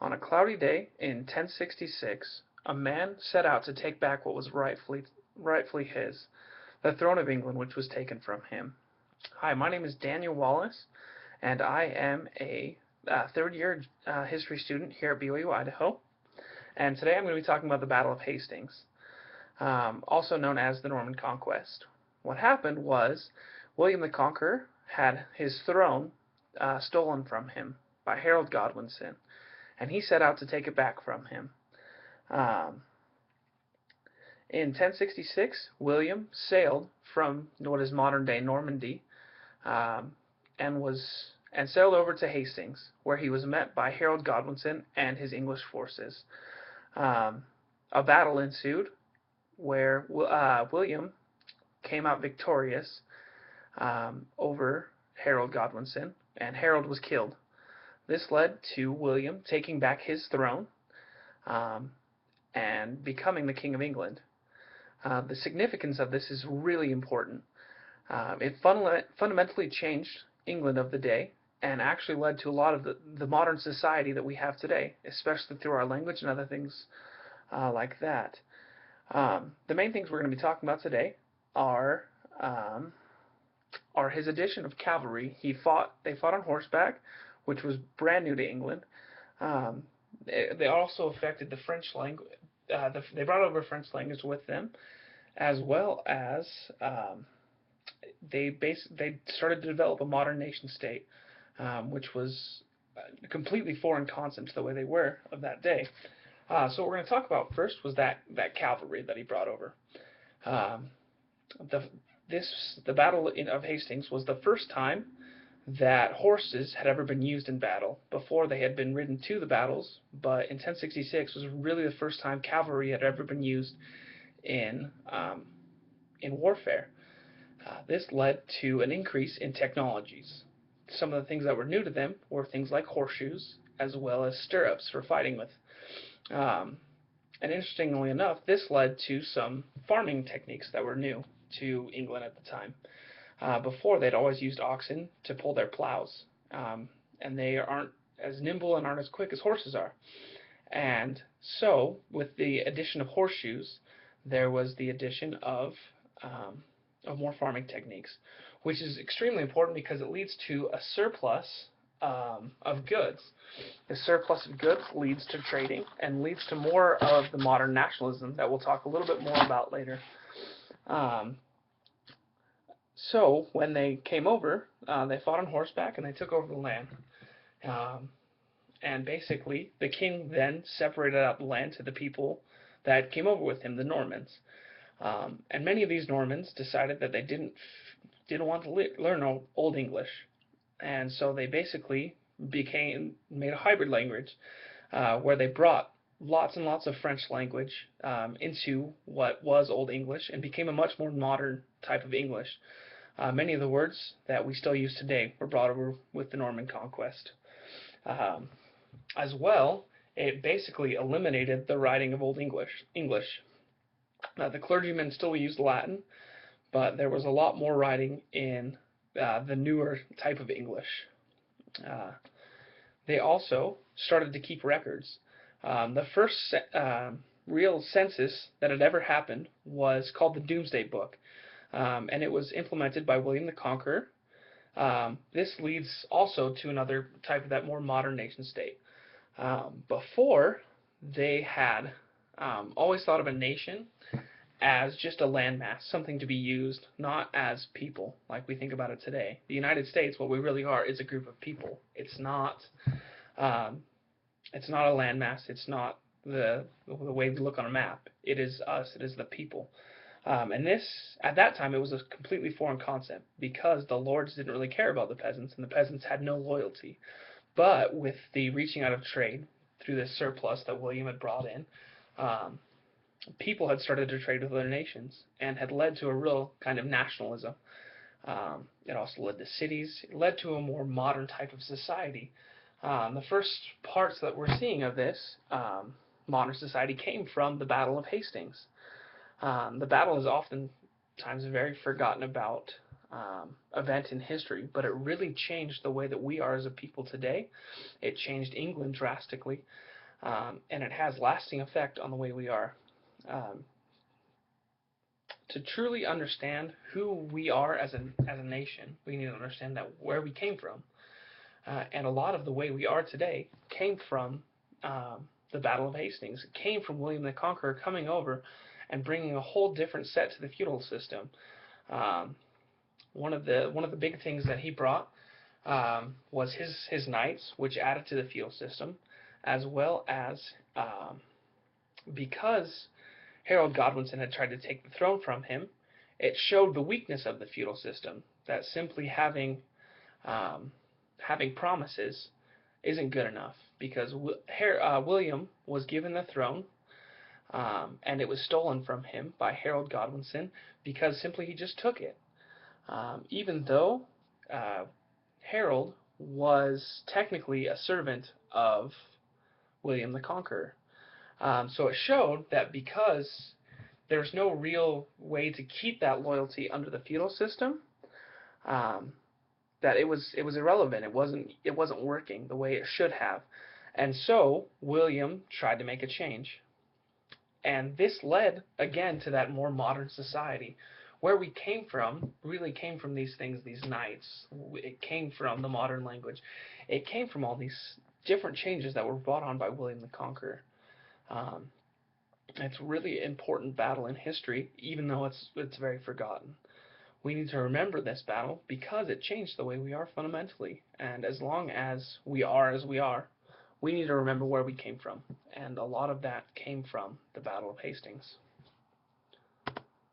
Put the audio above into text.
On a cloudy day in 1066, a man set out to take back what was rightfully his, the throne of England, which was taken from him. Hi, my name is Daniel Wallace, and I am a third-year history student here at BYU, Idaho. And today I'm going to be talking about the Battle of Hastings, also known as the Norman Conquest. What happened was William the Conqueror had his throne stolen from him by Harold Godwinson, and he set out to take it back from him. In 1066, William sailed from what is modern-day Normandy and sailed over to Hastings, where he was met by Harold Godwinson and his English forces. A battle ensued where William came out victorious over Harold Godwinson, and Harold was killed. This led to William taking back his throne and becoming the King of England. The significance of this is really important. It fundamentally changed England of the day and actually led to a lot of the modern society that we have today, especially through our language and other things like that. The main things we're going to be talking about today are his addition of cavalry. They fought on horseback, which was brand new to England. They also affected the French language. They brought over French language with them, as well as they started to develop a modern nation state, which was a completely foreign concept to the way they were of that day. So what we're going to talk about first was that cavalry that he brought over. The Battle of Hastings was the first time that horses had ever been used in battle. Before, they had been ridden to the battles, but in 1066 was really the first time cavalry had ever been used in warfare. This led to an increase in technologies. Some of the things that were new to them were things like horseshoes, as well as stirrups for fighting with. And interestingly enough, this led to some farming techniques that were new to England at the time. Before, they'd always used oxen to pull their plows, and they aren't as nimble and aren't as quick as horses are. And so, with the addition of horseshoes, there was the addition of more farming techniques, which is extremely important because it leads to a surplus of goods. The surplus of goods leads to trading and leads to more of the modern nationalism that we'll talk a little bit more about later. So when they came over, they fought on horseback and they took over the land. And basically, the king then separated out the land to the people that came over with him, the Normans. And many of these Normans decided that they didn't want to learn Old English, and so they basically made a hybrid language where they brought lots and lots of French language into what was Old English and became a much more modern type of English. Many of the words that we still use today were brought over with the Norman Conquest. As well, it basically eliminated the writing of Old English. The clergymen still used Latin, but there was a lot more writing in the newer type of English. They also started to keep records. The first real census that had ever happened was called the Domesday Book, and it was implemented by William the Conqueror. This leads also to another type of that more modern nation state. Before, they had always thought of a nation as just a landmass, something to be used, not as people like we think about it today. The United States, what we really are, is a group of people. It's not a landmass. It's not the way we look on a map. It is us. It is the people. And this, at that time, it was a completely foreign concept because the lords didn't really care about the peasants, and the peasants had no loyalty. But with the reaching out of trade through this surplus that William had brought in, people had started to trade with other nations and had led to a real kind of nationalism. It also led to cities. It led to a more modern type of society. The first parts that we're seeing of this modern society came from the Battle of Hastings. The battle is oftentimes very forgotten about event in history, but it really changed the way that we are as a people today. It changed England drastically, and it has lasting effect on the way we are. Um, to truly understand who we are as a nation, we need to understand that where we came from, and a lot of the way we are today came from the Battle of Hastings. It came from William the Conqueror coming over and bringing a whole different set to the feudal system. Um, one of the big things that he brought was his knights, which added to the feudal system, as well as because Harold Godwinson had tried to take the throne from him, it showed the weakness of the feudal system. That simply having promises isn't good enough, because William was given the throne, and it was stolen from him by Harold Godwinson because simply he just took it. Even though uh, Harold was technically a servant of William the Conqueror. So it showed that because there's no real way to keep that loyalty under the feudal system, um, that it was irrelevant. It wasn't working the way it should have, and so William tried to make a change. And this led again to that more modern society. Where we came from really came from these things, these knights. It came from the modern language. It came from all these different changes that were brought on by William the Conqueror. Um, it's a really important battle in history, even though it's very forgotten. We need to remember this battle because it changed the way we are fundamentally. And as long as we are as we are, we need to remember where we came from. And a lot of that came from the Battle of Hastings.